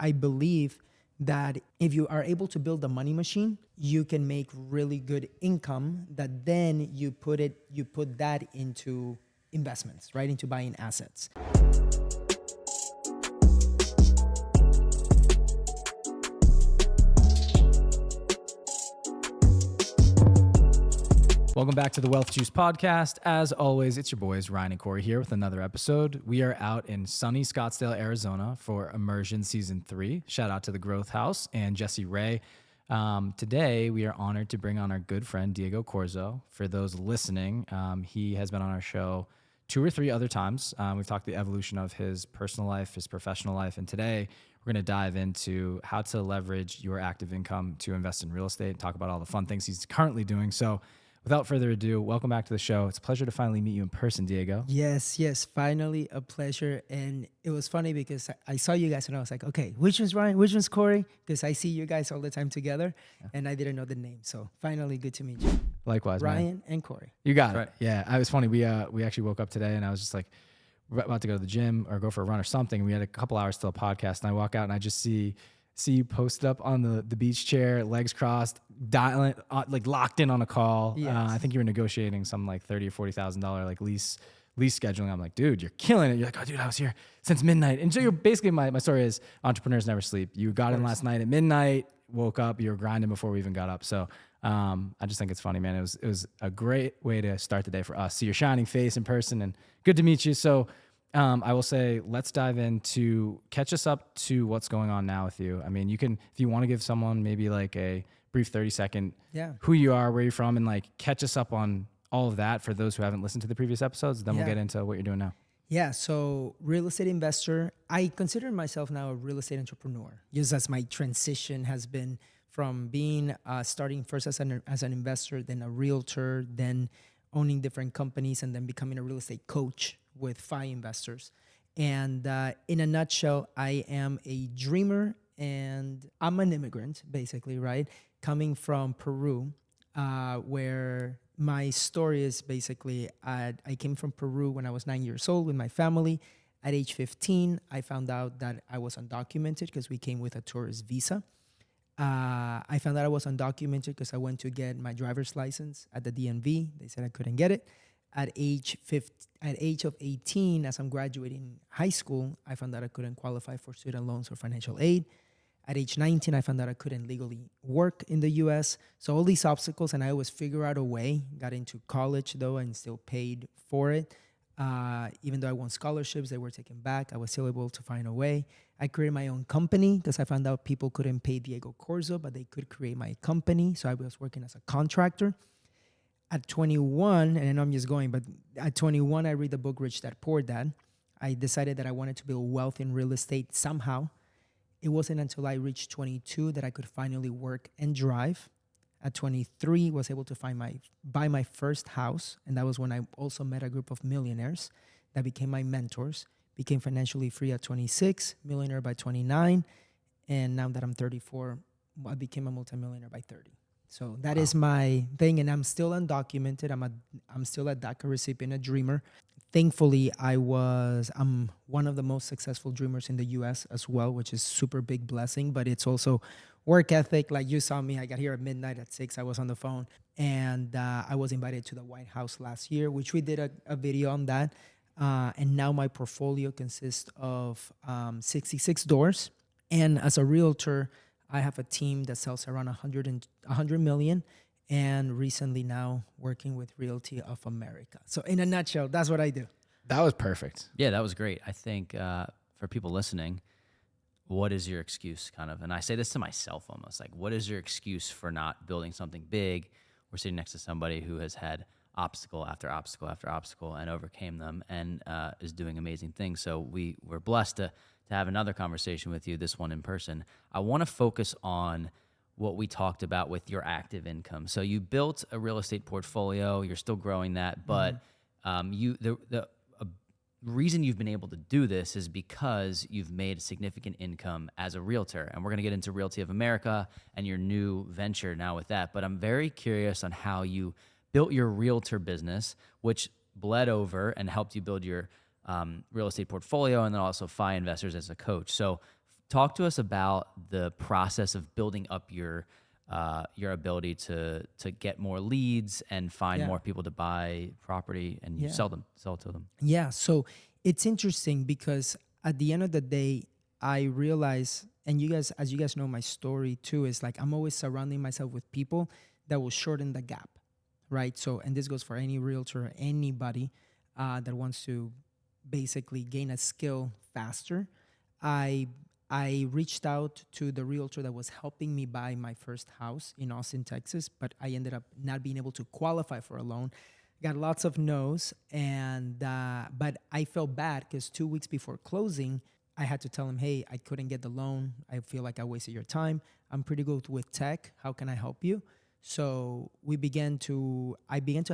I believe that if you are able to build a money machine, you can make really good income that then you put that into investments, right? Into buying assets. Welcome back to the Wealth Juice podcast. As always, it's your boys, Ryan and Corey here with another episode. We are out in sunny Scottsdale, Arizona for Immersion Season 3. Shout out to the Growth House and Jesse Ray. Today, we are honored to bring on our good friend, Diego Corzo. For those listening, he has been on our show 2 or 3 other times. We've talked the evolution of his personal life, his professional life, and today we're going to dive into how to leverage your active income to invest in real estate and talk about all the fun things he's currently doing. So without further ado, welcome back to the show. It's a pleasure to finally meet you in person, Diego. Yes, finally a pleasure. And it was funny because I saw you guys and I was like, okay, which one's Ryan, which one's Corey? Because I see you guys all the time together and I didn't know the name. So finally, good to meet you. Likewise, Ryan man. and Corey. You got it. Right. Yeah, it was funny. We actually woke up today and I was just like, we're about to go to the gym or go for a run or something. We had a couple hours till a podcast and I walk out and I just see you posted up on the beach chair, legs crossed, dialing, like locked in on a call. Yes. I think you were negotiating some like $30,000 or $40,000 like lease scheduling. I'm like, dude, you're killing it. You're like, oh, dude, I was here since midnight. And so you're basically, my story is entrepreneurs never sleep. You got in last night at midnight, woke up, you were grinding before we even got up. So I just think it's funny, man. It was a great way to start the day for us. See your shining face in person and good to meet you. So I will say, let's dive into catch us up to what's going on now with you. I mean, you can, if you want to give someone maybe like a brief 30-second, who you are, where you're from, and like catch us up on all of that for those who haven't listened to the previous episodes. Then we'll get into what you're doing now. Yeah. So real estate investor, I consider myself now a real estate entrepreneur, just as my transition has been from being, starting first as an investor, then a realtor, then owning different companies, and then becoming a real estate coach with 5 investors. And in a nutshell, I am a dreamer and I'm an immigrant, basically, right? Coming from Peru, where my story is basically, I came from Peru when I was 9 years old with my family. At age 15, I found out that I was undocumented because we came with a tourist visa. I found out I was undocumented because I went to get my driver's license at the DMV. They said I couldn't get it. At age of 18, as I'm graduating high school, I found out I couldn't qualify for student loans or financial aid. At age 19, I found out I couldn't legally work in the U.S. So all these obstacles, and I always figure out a way. Got into college, though, and still paid for it. Even though I won scholarships, they were taken back. I was still able to find a way. I created my own company because I found out people couldn't pay Diego Corzo, but they could create my company. So I was working as a contractor. At 21, and I know I'm just going, but at 21, I read the book Rich Dad Poor Dad. I decided that I wanted to build wealth in real estate somehow. It wasn't until I reached 22 that I could finally work and drive. At 23, was able to buy my first house, and that was when I also met a group of millionaires that became my mentors. Became financially free at 26, millionaire by 29, and now that I'm 34, I became a multimillionaire by 30. So that is my thing, and I'm still undocumented. I'm still a DACA recipient, a dreamer. Thankfully, I'm one of the most successful dreamers in the U.S. as well, which is super big blessing. But it's also work ethic. Like you saw me, I got here at midnight. At 6, I was on the phone, and I was invited to the White House last year, which we did a video on that. And now my portfolio consists of 66 doors, and as a realtor, I have a team that sells around 100 million, and recently now working with Realty of America. So in a nutshell, that's what I do. That was perfect. Yeah, that was great. I think for people listening, what is your excuse kind of? And I say this to myself almost, like, what is your excuse for not building something big? We're sitting next to somebody who has had obstacle after obstacle after obstacle and overcame them and is doing amazing things. So we're blessed to have another conversation with you, this one in person. I want to focus on what we talked about with your active income. So you built a real estate portfolio, you're still growing that, but the reason you've been able to do this is because you've made a significant income as a realtor. And we're going to get into Realty of America and your new venture now with that. But I'm very curious on how you built your realtor business, which bled over and helped you build your real estate portfolio, and then also FI investors as a coach. So talk to us about the process of building up your ability to get more leads and find Yeah. more people to buy property, and you Yeah. sell to them. Yeah. So it's interesting because at the end of the day, I realize, and you guys, as you guys know, my story too is like I'm always surrounding myself with people that will shorten the gap, right? So, and this goes for any realtor, or anybody that wants to basically gain a skill faster. I I reached out to the realtor that was helping me buy my first house in Austin, Texas, but I ended up not being able to qualify for a loan. Got lots of no's, and but I felt bad because 2 weeks before closing, I had to tell him, "Hey, I couldn't get the loan. I feel like I wasted your time. I'm pretty good with tech. How can I help you?" So I began to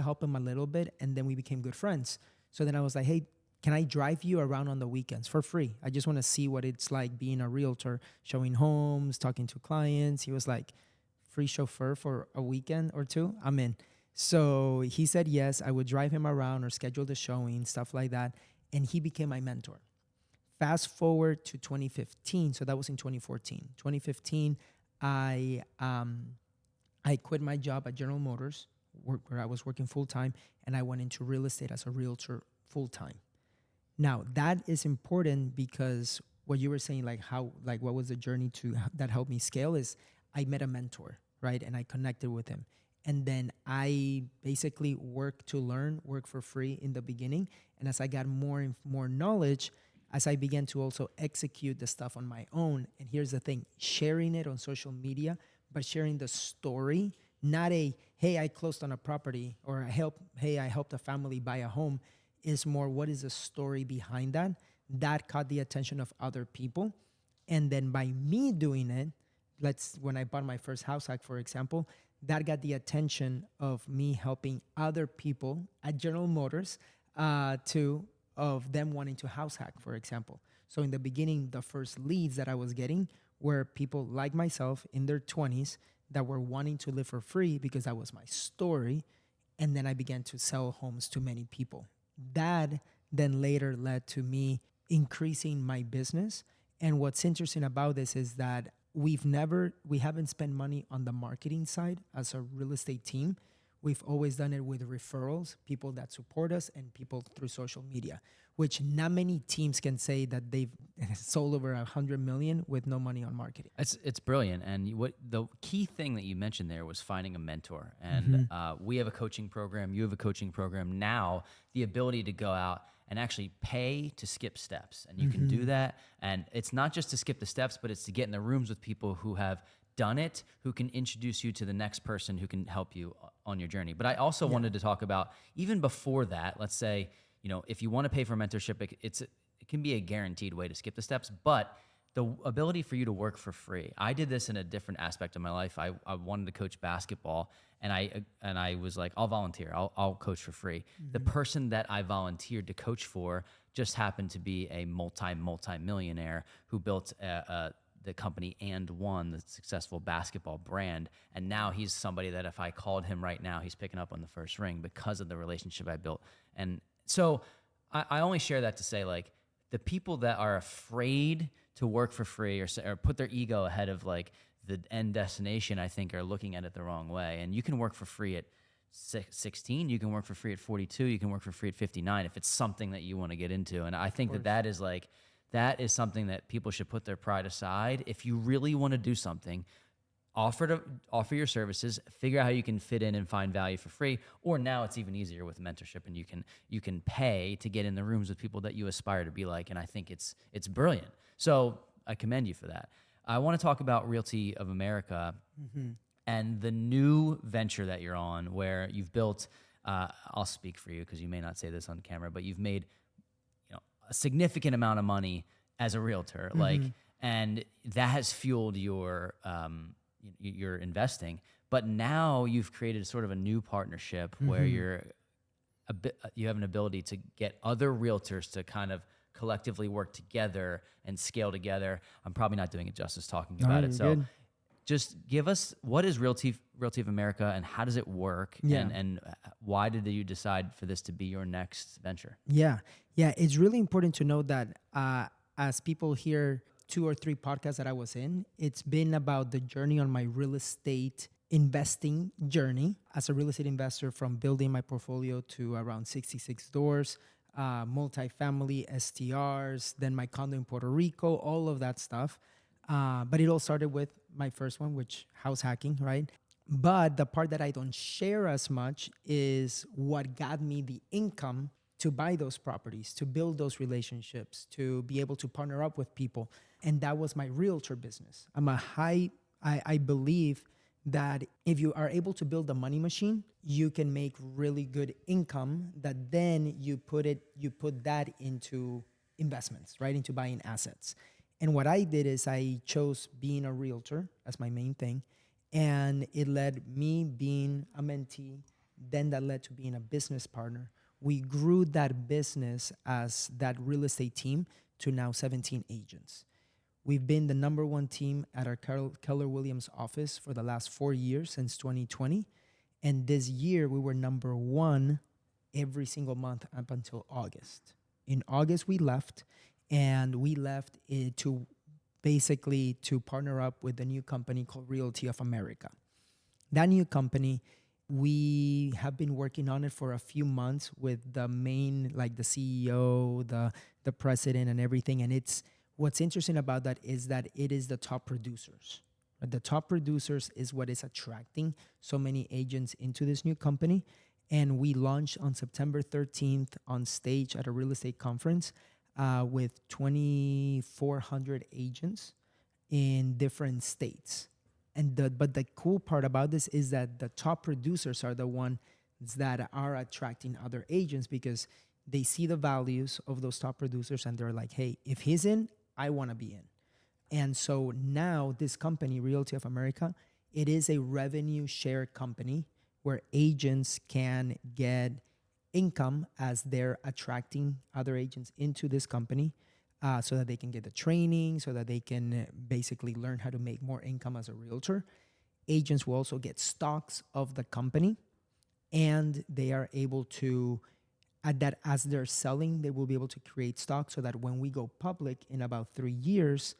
help him a little bit, and then we became good friends. So then I was like, "Hey, can I drive you around on the weekends for free? I just want to see what it's like being a realtor, showing homes, talking to clients." He was like, "Free chauffeur for a weekend or two? I'm in." So he said yes. I would drive him around or schedule the showing, stuff like that. And he became my mentor. Fast forward to 2015. So that was in 2014. 2015, I quit my job at General Motors, where I was working full time, and I went into real estate as a realtor full time. Now that is important because what you were saying, like what was the journey that helped me scale is I met a mentor, right? And I connected with him. And then I basically worked to learn, work for free in the beginning. And as I got more and more knowledge, as I began to also execute the stuff on my own. And here's the thing, sharing it on social media, but sharing the story, not hey, I closed on a property, or hey, I helped a family buy a home, is more what is the story behind that. That caught the attention of other people. And then by me doing it, when I bought my first house hack, for example, that got the attention of me helping other people at General Motors of them wanting to house hack, for example. So in the beginning, the first leads that I was getting were people like myself in their 20s that were wanting to live for free because that was my story. And then I began to sell homes to many people. That then later led to me increasing my business. And what's interesting about this is that we haven't spent money on the marketing side as a real estate team. We've always done it with referrals, people that support us, and people through social media, which not many teams can say that they've sold over 100 million with no money on marketing. It's brilliant. And what the key thing that you mentioned there was finding a mentor. And we have a coaching program. You have a coaching program. Now, the ability to go out and actually pay to skip steps. And you can do that. And it's not just to skip the steps, but it's to get in the rooms with people who have done it, who can introduce you to the next person who can help you on your journey. But I also wanted to talk about, even before that, let's say, if you want to pay for mentorship, it can be a guaranteed way to skip the steps, but the ability for you to work for free. I did this in a different aspect of my life. I wanted to coach basketball, and I was like, I'll volunteer. I'll coach for free. The person that I volunteered to coach for just happened to be a multimillionaire who built the company and won the successful basketball brand. And now he's somebody that if I called him right now, he's picking up on the first ring because of the relationship I built. And so I only share that to say, like, the people that are afraid to work for free or put their ego ahead of like the end destination, I think are looking at it the wrong way. And you can work for free at 16, you can work for free at 42, you can work for free at 59 if it's something that you want to get into. And I think that is something that people should put their pride aside. If you really want to do something, offer your services, figure out how you can fit in and find value for free. Or now it's even easier with mentorship, and you can pay to get in the rooms with people that you aspire to be like. And I think it's brilliant. So I commend you for that. I want to talk about Realty of America and the new venture that you're on, where you've built. I'll speak for you because you may not say this on camera, but you've made a significant amount of money as a realtor, and that has fueled your investing. But now you've created sort of a new partnership where you have an ability to get other realtors to kind of collectively work together and scale together. I'm probably not doing it justice talking about it. So just give us, what is Realty of America and how does it work? Yeah. And why did you decide for this to be your next venture? Yeah. It's really important to know that as people hear 2 or 3 podcasts that I was in, it's been about the journey on my real estate investing journey as a real estate investor, from building my portfolio to around 66 doors, multifamily STRs, then my condo in Puerto Rico, all of that stuff. But it all started with my first one, which house hacking, right? But the part that I don't share as much is what got me the income to buy those properties, to build those relationships, to be able to partner up with people. And that was my realtor business. I believe that if you are able to build a money machine, you can make really good income that then you put that into investments, right? Into buying assets. And what I did is I chose being a realtor as my main thing. And it led me being a mentee. Then that led to being a business partner. We grew that business as that real estate team to now 17 agents. We've been the number one team at our Keller Williams office for the last 4 years, since 2020. And this year we were number one every single month up until August. In August we left, and we left it to basically to partner up with a new company called Realty of America. That new company, we have been working on it for a few months with the main, like the CEO, the president and everything. And what's interesting about that is that it is the top producers. The top producers is what is attracting so many agents into this new company. And we launched on September 13th on stage at a real estate conference with 2,400 agents in different states. But the cool part about this is that the top producers are the ones that are attracting other agents, because they see the values of those top producers and they're like, hey, if he's in, I want to be in. And so now this company, Realty of America, it is a revenue share company where agents can get income as they're attracting other agents into this company, so that they can get the training, so that they can basically learn how to make more income as a realtor. Agents will also get stocks of the company, and they are able to, at that, as they're selling, they will be able to create stock so that when we go public in about 3 years,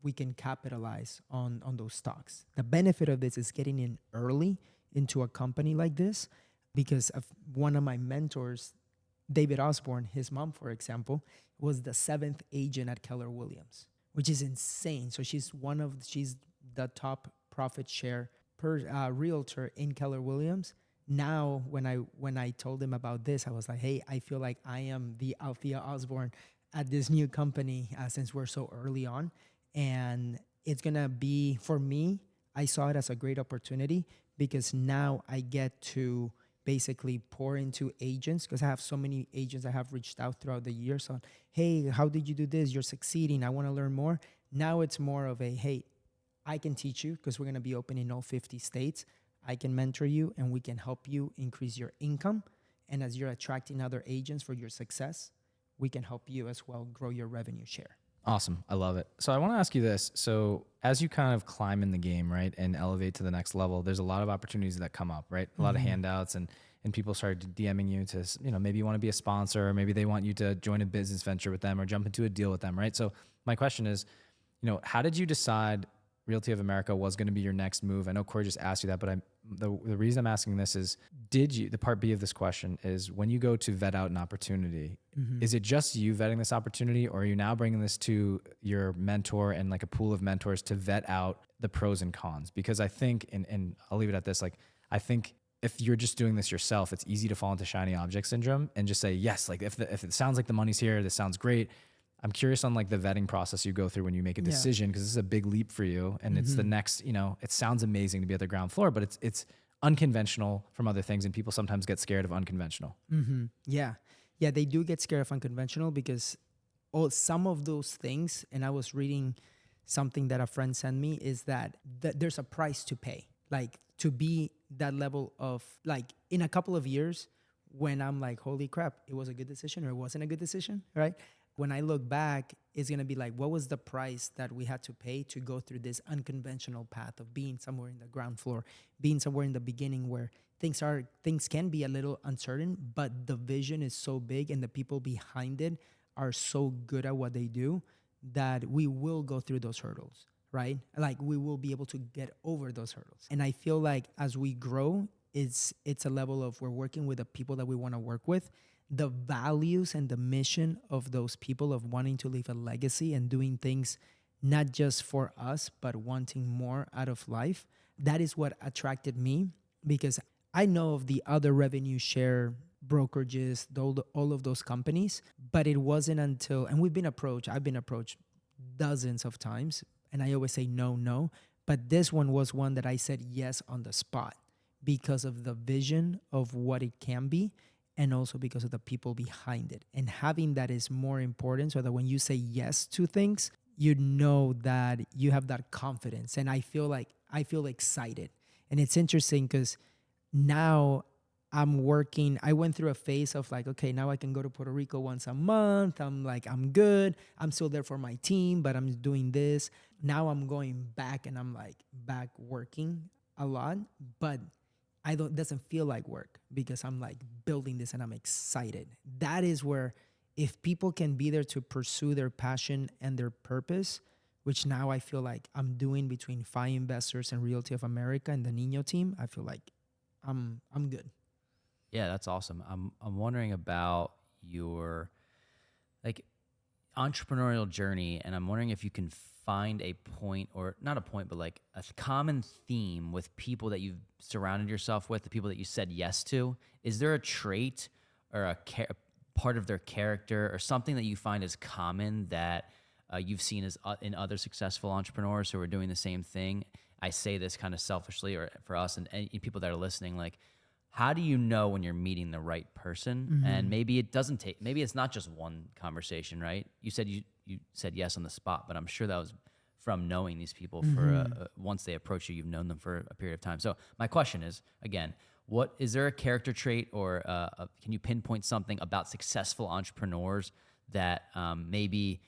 we can capitalize on those stocks. The benefit of this is getting in early into a company like this, because of one of my mentors, David Osborne, his mom, for example, was the 7th agent at Keller Williams, which is insane. So she's the top profit share per realtor in Keller Williams. Now, when I told him about this, I was like, hey, I feel like I am the Althea Osborne at this new company, since we're so early on. And it's going to be, for me, I saw it as a great opportunity, because now I get to basically pour into agents, because I have so many agents that have reached out throughout the years on, hey, how did you do this? You're succeeding. I want to learn more. Now it's more of a, hey, I can teach you, because we're going to be open in all 50 states. I can mentor you, and we can help you increase your income. And as you're attracting other agents for your success, we can help you as well grow your revenue share. Awesome. I love it. So I want to ask you this. So as you kind of climb in the game, right, and elevate to the next level, there's a lot of opportunities that come up, right? A lot of handouts, and people started DMing you to, maybe you want to be a sponsor, or maybe they want you to join a business venture with them or jump into a deal with them, right? So my question is, how did you decide Realty of America was going to be your next move? I know Corey just asked you that, but the reason I'm asking this is, the part B of this question is, when you go to vet out an opportunity, is it just you vetting this opportunity, or are you now bringing this to your mentor and like a pool of mentors to vet out the pros and cons? Because I think, and I'll leave it at this, like, I think if you're just doing this yourself, it's easy to fall into shiny object syndrome and just say, yes, like if it sounds like the money's here, this sounds great. I'm curious on like the vetting process you go through when you make a decision, because this is a big leap for you, and it's the next, it sounds amazing to be at the ground floor, but it's unconventional from other things, and people sometimes get scared of unconventional. Yeah, they do get scared of unconventional, because some of those things, and I was reading something that a friend sent me, is that there's a price to pay, like to be that level of, like, in a couple of years, when I'm like, holy crap, it was a good decision or it wasn't a good decision, right? When I look back, it's going to be like, what was the price that we had to pay to go through this unconventional path of being somewhere in the ground floor, being somewhere in the beginning where things can be a little uncertain, but the vision is so big and the people behind it are so good at what they do that we will go through those hurdles, right? Like we will be able to get over those hurdles. And I feel like as we grow, it's a level of we're working with the people that we want to work with. The values and the mission of those people of wanting to leave a legacy and doing things not just for us, but wanting more out of life. That is what attracted me, because I know of the other revenue share brokerages, all of those companies, but it wasn't until, and I've been approached dozens of times, and I always say no, no. But this one was one that I said yes on the spot because of the vision of what it can be, and also because of the people behind it. And having that is more important, so that when you say yes to things, you know that you have that confidence. And I feel excited. And it's interesting because now I went through a phase of like, okay, now I can go to Puerto Rico once a month. I'm like, I'm good. I'm still there for my team, but I'm doing this. Now I'm going back, and I'm like back working a lot, but it doesn't feel like work because I'm like building this and I'm excited. That is where, if people can be there to pursue their passion and their purpose, which now I feel like I'm doing between FI Investors and Realty of America and the Nino team, I feel like I'm good. Yeah, that's awesome. I'm wondering about your like entrepreneurial journey, and I'm wondering if you can find a point, or not a point, but like a common theme with people that you've surrounded yourself with, the people that you said yes to. Is there a trait or a part of their character or something that you find is common that you've seen as in other successful entrepreneurs who are doing the same thing? I say this kind of selfishly, or for us and people that are listening, like, how do you know when you're meeting the right person? Mm-hmm. And maybe it's not just one conversation, right? You said you said yes on the spot, but I'm sure that was from knowing these people for once they approach you, you've known them for a period of time. So my question is, again, what is there a character trait, or can you pinpoint something about successful entrepreneurs that maybe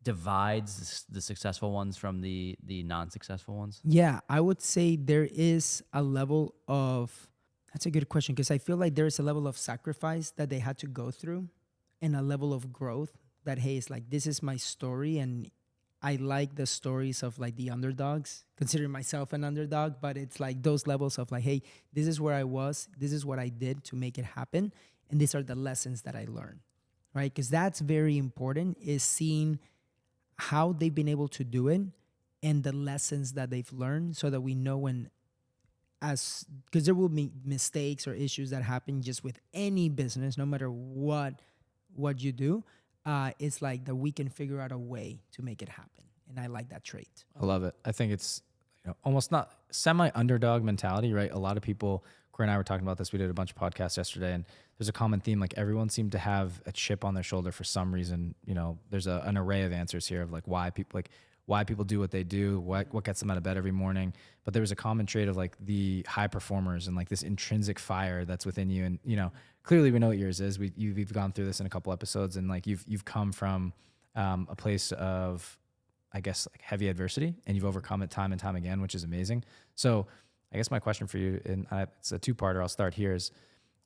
divides the successful ones from the non-successful ones? Yeah, I would say there is a level of, that's a good question, because I feel like there is a level of sacrifice that they had to go through, and a level of growth that, hey, it's like, this is my story. And I like the stories of like the underdogs, considering myself an underdog, but it's like those levels of like, hey, this is where I was, this is what I did to make it happen, and these are the lessons that I learned, right? Because that's very important, is seeing how they've been able to do it and the lessons that they've learned, so that we know because there will be mistakes or issues that happen just with any business, no matter what you do. It's like that we can figure out a way to make it happen. And I like that trait. I love it. I think it's almost not semi-underdog mentality, right? A lot of people, Corey and I were talking about this. We did a bunch of podcasts yesterday, and there's a common theme. Like, everyone seemed to have a chip on their shoulder for some reason. There's an array of answers here of like why people do what they do, what gets them out of bed every morning. But there was a common trait of like the high performers and like this intrinsic fire that's within you. And, clearly we know what yours is. We've gone through this in a couple episodes, and like you've come from a place of, I guess, like heavy adversity, and you've overcome it time and time again, which is amazing. So I guess my question for you, and it's a two-parter, I'll start here, is,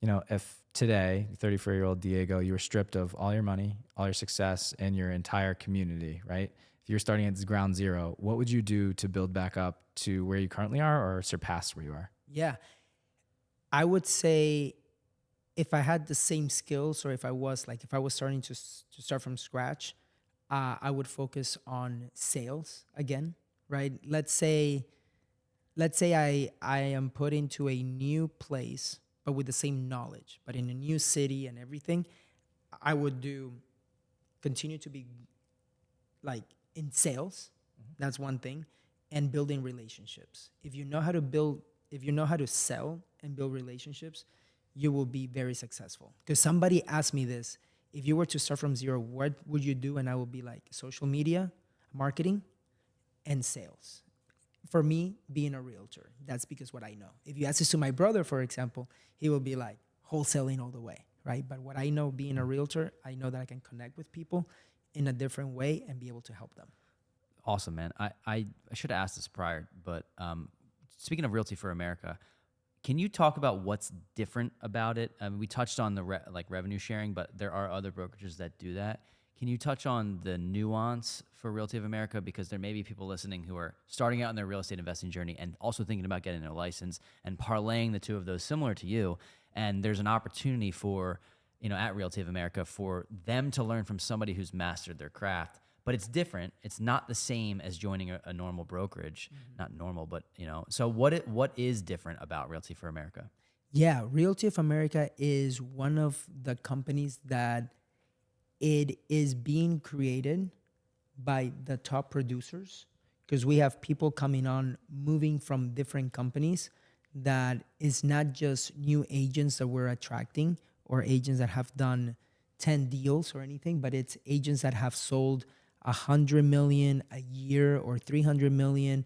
if today, 34-year-old Diego, you were stripped of all your money, all your success, and your entire community, right? If you're starting at ground zero, what would you do to build back up to where you currently are, or surpass where you are? Yeah. I would say, if I had the same skills, or if I was starting to start from scratch, I would focus on sales again, right? Let's say I am put into a new place, but with the same knowledge, but in a new city and everything. I would continue to be like in sales. Mm-hmm. That's one thing. And building relationships. If you know how to sell and build relationships, you will be very successful. Because somebody asked me this: if you were to start from zero, what would you do? And I would be like, social media, marketing, and sales. For me, being a realtor, that's because what I know. If you ask this to my brother, for example, he will be like wholesaling all the way, right? But what I know, being a realtor, I know that I can connect with people in a different way and be able to help them. Awesome, man. I should have asked this prior, but speaking of Realty for America, can you talk about what's different about it? I mean, we touched on the revenue sharing, but there are other brokerages that do that. Can you touch on the nuance for Realty of America? Because there may be people listening who are starting out in their real estate investing journey and also thinking about getting their license and parlaying the two of those similar to you. And there's an opportunity for, at Realty of America for them to learn from somebody who's mastered their craft. But it's different. It's not the same as joining a normal brokerage. Not normal, but, So what is different about Realty for America? Yeah, Realty of America is one of the companies that it is being created by the top producers, because we have people coming on, moving from different companies, that is not just new agents that we're attracting or agents that have done 10 deals or anything, but it's agents that have sold 100 million a year or 300 million.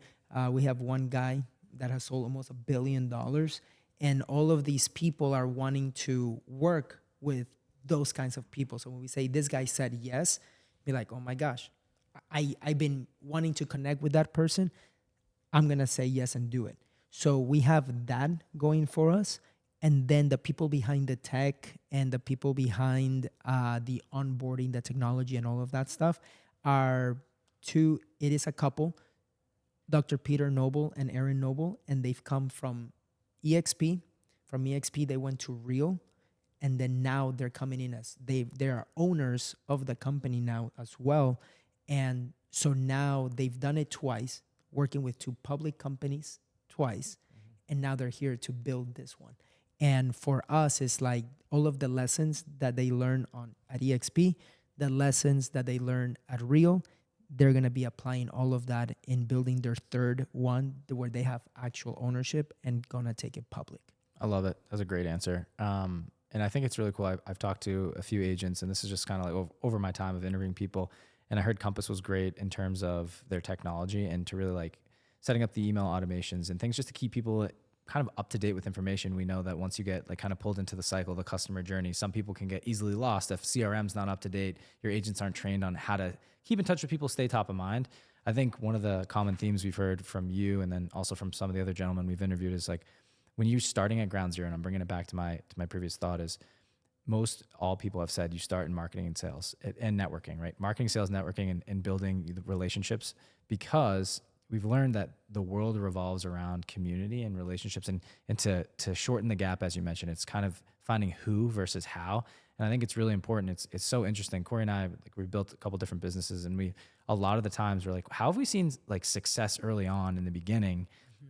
We have one guy that has sold almost $1 billion. And all of these people are wanting to work with those kinds of people. So when we say this guy said yes, be like, oh my gosh, I've been wanting to connect with that person. I'm going to say yes and do it. So we have that going for us. And then the people behind the tech and the people behind the onboarding, the technology and all of that stuff it is a couple, Dr. Peter Noble and Aaron Noble, and they've come from EXP. From EXP, they went to Real. And then now they're coming in as they are owners of the company now as well. And so now they've done it twice, working with two public companies twice. And now they're here to build this one. And for us, it's like all of the lessons that they learn at EXP, the lessons that they learn at Real, they're going to be applying all of that in building their third one where they have actual ownership and going to take it public. I love it. That's a great answer. And I think it's really cool. I've talked to a few agents, and this is just kind of like over my time of interviewing people. And I heard Compass was great in terms of their technology and to really like setting up the email automations and things just to keep people kind of up to date with information. We know that once you get like kind of pulled into the cycle, the customer journey, some people can get easily lost if CRM's not up to date. Your agents aren't trained on how to keep in touch with people, stay top of mind. I think one of the common themes we've heard from you and then also from some of the other gentlemen we've interviewed is like, when you're starting at ground zero, and I'm bringing it back to my previous thought, is all people have said you start in marketing and sales and networking, right? Marketing, sales, networking, and building the relationships, because we've learned that the world revolves around community and relationships. And to shorten the gap, as you mentioned, it's kind of finding who versus how. And I think it's really important. It's so interesting. Corey and I, like, we've built a couple different businesses, and a lot of the times we're like, how have we seen like success early on in the beginning?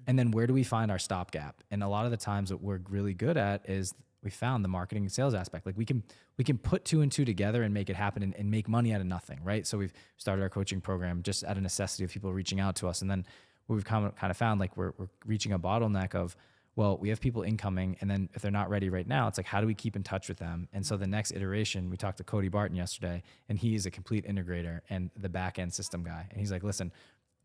And then where do we find our stopgap? And a lot of the times what we're really good at is we found the marketing and sales aspect. Like we can put two and two together and make it happen and make money out of nothing, right? So we've started our coaching program just out of necessity of people reaching out to us. And then what we've kind of found, like we're reaching a bottleneck of, well, we have people incoming, and then if they're not ready right now, it's like, how do we keep in touch with them? And so the next iteration, we talked to Cody Barton yesterday, and he's a complete integrator and the back end system guy. And he's like, listen,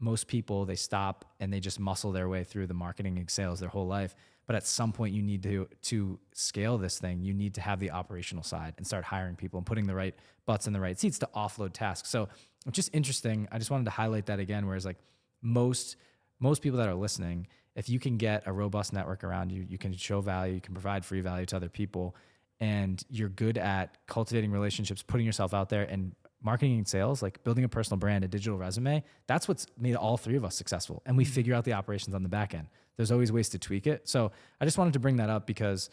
most people, they stop and they just muscle their way through the marketing and sales their whole life. But at some point you need to scale this thing. You need to have the operational side and start hiring people and putting the right butts in the right seats to offload tasks. So it's just interesting. I just wanted to highlight that again, whereas like most people that are listening, if you can get a robust network around you, you can show value, you can provide free value to other people, and you're good at cultivating relationships, putting yourself out there, and marketing and sales, like building a personal brand, a digital resume, that's what's made all three of us successful. And we figure out the operations on the back end. There's always ways to tweak it. So I just wanted to bring that up because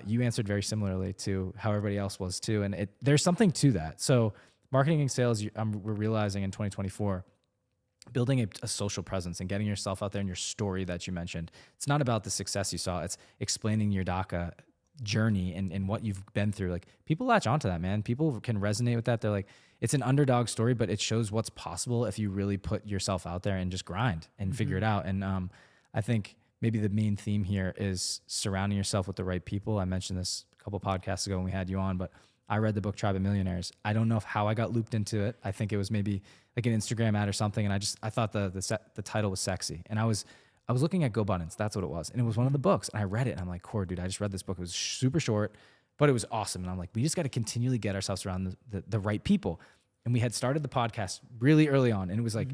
you answered very similarly to how everybody else was too. And there's something to that. So marketing and sales, we're realizing in 2024, building a social presence and getting yourself out there and your story that you mentioned. It's not about the success you saw. It's explaining your DACA journey and what you've been through. Like people latch onto that, man. People can resonate with that. They're like, it's an underdog story, but it shows what's possible if you really put yourself out there and just grind and figure it out. And I think maybe the main theme here is surrounding yourself with the right people. I mentioned this a couple podcasts ago when we had you on, but I read the book Tribe of Millionaires. I don't know how I got looped into it. I think it was maybe like an Instagram ad or something. And I thought the title was sexy. And I was looking at GoBundance. That's what it was. And it was one of the books. And I read it and I'm like, Core, dude, I just read this book. It was super short, but it was awesome. And I'm like, we just got to continually get ourselves around the right people. And we had started the podcast really early on. And it was like,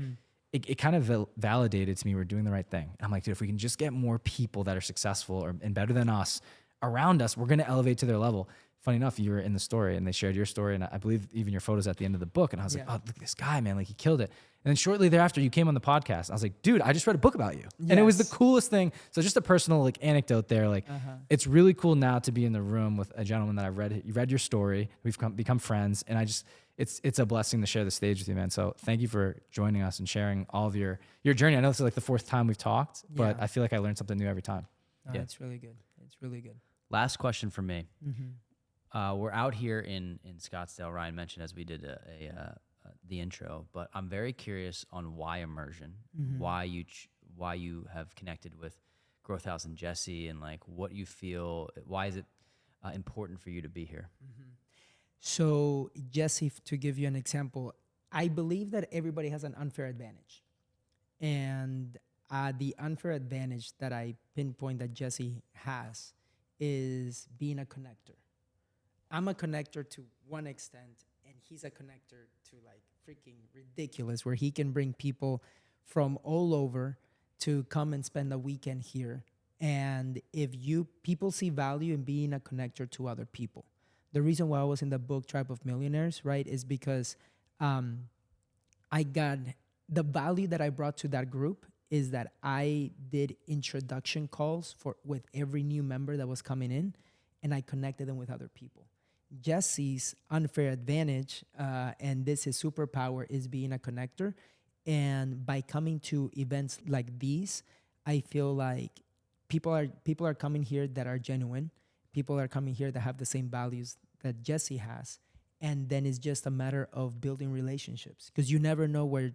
it kind of validated to me we're doing the right thing. And I'm like, dude, if we can just get more people that are successful and better than us around us, we're going to elevate to their level. funny enough, you were in the story and they shared your story. And I believe even your photos at the end of the book. And I was like, Yeah. oh, look at this guy, man. Like he killed it. And then shortly thereafter, you came on the podcast. I was like, dude, I just read a book about you. And it was the Yes. coolest thing. So just a personal like anecdote there. Like it's really cool now to be in the room with a gentleman that you read your story. We've become friends. And it's a blessing to share the stage with you, man. So thank you for joining us and sharing all of your journey. I know this is like the 4th time we've talked, but Yeah. I feel like I learned something new every time. No, Yeah. it's really good. It's really good. Last question for me. We're out here in Scottsdale. Ryan mentioned as we did the intro, but I'm very curious on why immersion, why you have connected with Growth House and Jesse, and like what you feel. Why is it important for you to be here? So, Jesse, to give you an example, I believe that everybody has an unfair advantage. And the unfair advantage that I pinpoint that Jesse has is being a connector. I'm a connector to one extent, and he's a connector to like freaking ridiculous, where he can bring people from all over to come and spend a weekend here. And if people see value in being a connector to other people. The reason why I was in the book Tribe of Millionaires, right, is because I got the value that I brought to that group is that I did introduction calls with every new member that was coming in, and I connected them with other people. Jesse's unfair advantage, and this is superpower, is being a connector. And by coming to events like these, I feel like people are coming here that are genuine. People are coming here that have the same values that Jesse has. And then it's just a matter of building relationships, because you never know where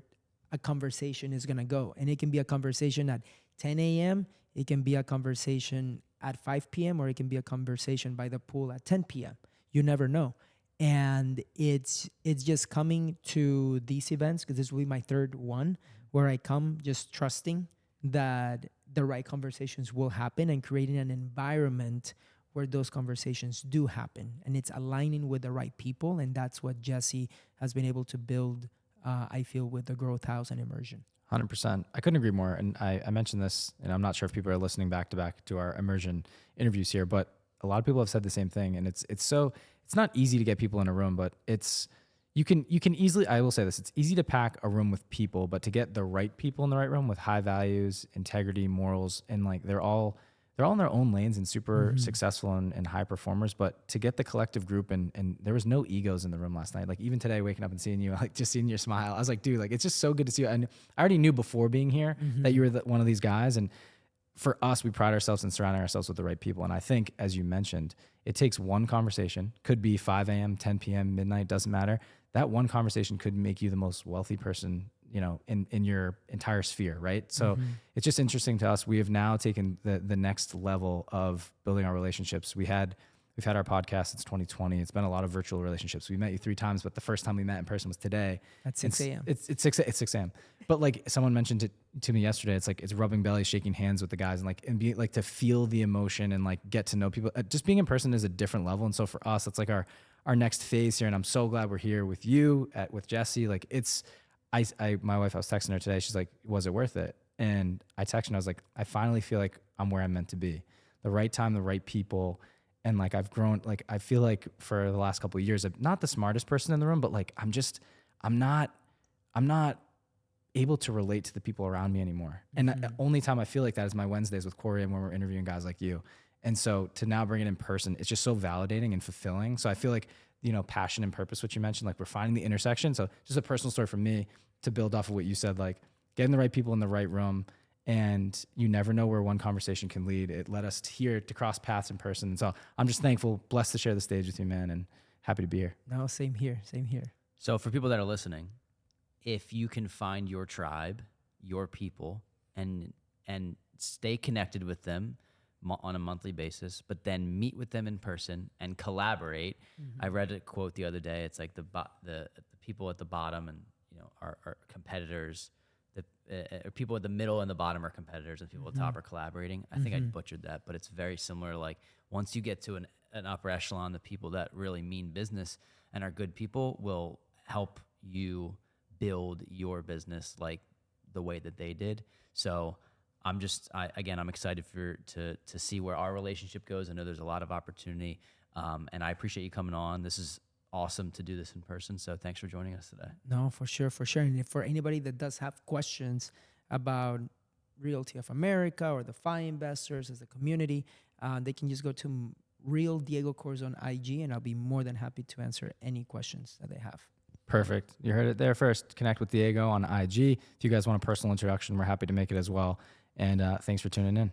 a conversation is going to go. And it can be a conversation at 10 a.m. It can be a conversation at 5 p.m. or it can be a conversation by the pool at 10 p.m. You never know. And it's just coming to these events, because this will be my 3rd one, where I come just trusting that the right conversations will happen and creating an environment where those conversations do happen. And it's aligning with the right people. And that's what Jesse has been able to build, I feel, with the Growth House and Immersion. 100%. I couldn't agree more. And I mentioned this, and I'm not sure if people are listening back to our immersion interviews here, but a lot of people have said the same thing. And it's not easy to get people in a room, but you can easily, I will say this, it's easy to pack a room with people, but to get the right people in the right room with high values, integrity, morals, and like they're all in their own lanes and super successful and high performers. But to get the collective group, and there was no egos in the room last night. Like even today, waking up and seeing you, like just seeing your smile, I was like, dude, like it's just so good to see you. And I already knew before being here that you were one of these guys. And for us, we pride ourselves in surrounding ourselves with the right people. And I think, as you mentioned, it takes one conversation, could be 5 a.m., 10 p.m., midnight, doesn't matter. That one conversation could make you the most wealthy person, in your entire sphere, right? So it's just interesting to us. We have now taken the next level of building our relationships. We've had our podcast since 2020. It's been a lot of virtual relationships. We met you 3 times, but the first time we met in person was today. At 6 a.m. It's 6 a.m. But like someone mentioned it to me yesterday, it's like it's rubbing bellies, shaking hands with the guys, and be like to feel the emotion and like get to know people. Just being in person is a different level. And so for us, it's like our next phase here. And I'm so glad we're here with you with Jesse. Like my wife, I was texting her today. She's like, was it worth it? And I texted her, I was like, I finally feel like I'm where I'm meant to be. The right time, the right people. And like, I've grown, like, I feel like for the last couple of years, I'm not the smartest person in the room, but like, I'm not able to relate to the people around me anymore. And the only time I feel like that is my Wednesdays with Corey and when we're interviewing guys like you. And so to now bring it in person, it's just so validating and fulfilling. So I feel like, passion and purpose, what you mentioned, like we're finding the intersection. So just a personal story from me to build off of what you said, like getting the right people in the right room. And you never know where one conversation can lead. It led us here to cross paths in person. And so I'm just thankful, blessed to share the stage with you, man, and happy to be here. No, same here. So for people that are listening, if you can find your tribe, your people, and stay connected with them on a monthly basis, but then meet with them in person and collaborate. I read a quote the other day. It's like the people at the bottom and are competitors. The people at the middle and the bottom are competitors, and people at the top are collaborating. I think I butchered that, but it's very similar. Like once you get to an upper echelon, the people that really mean business and are good people will help you build your business like the way that they did. So I'm excited to see where our relationship goes. I know there's a lot of opportunity And I appreciate you coming on. This is awesome to do this in person. So thanks for joining us today. No, for sure, for sure. And if for anybody that does have questions about Realty of America or the FI investors as a community, they can just go to Real Diego Corzo on IG, and I'll be more than happy to answer any questions that they have. Perfect. You heard it there first. Connect with Diego on IG. If you guys want a personal introduction, we're happy to make it as well. And thanks for tuning in.